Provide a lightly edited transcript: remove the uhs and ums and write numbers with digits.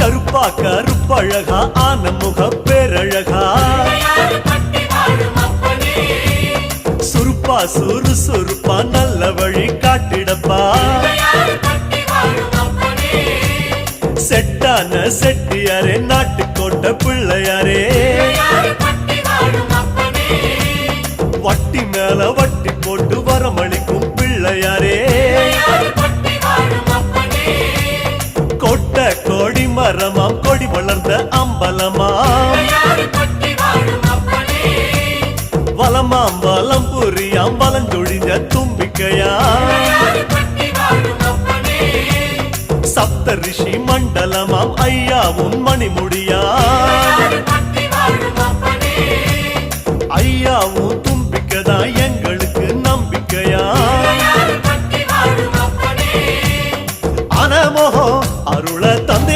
கருப்பா கருப்பழகா ஆன முக பேரழகா சுருப்பா சுறுசுறுப்பா நல்ல வழி காட்டிடப்பா செட்டான செட்டியாரே நாட்டுக்கோட்டை பிள்ளையாரே வட்டி மேல வட்டி போட்டு வரமளிக்கும் பிள்ளையாரே கொட்ட கோடி மரமாம் கொடி வளர்ந்த அம்பலமாம் வலமாம் வலம் புரியாம் வலஞ்சொழிஞ்ச தும்பிக்கையா சப்த ரிஷி மண்டலமாம் ஐயா உன் மணிமுடியா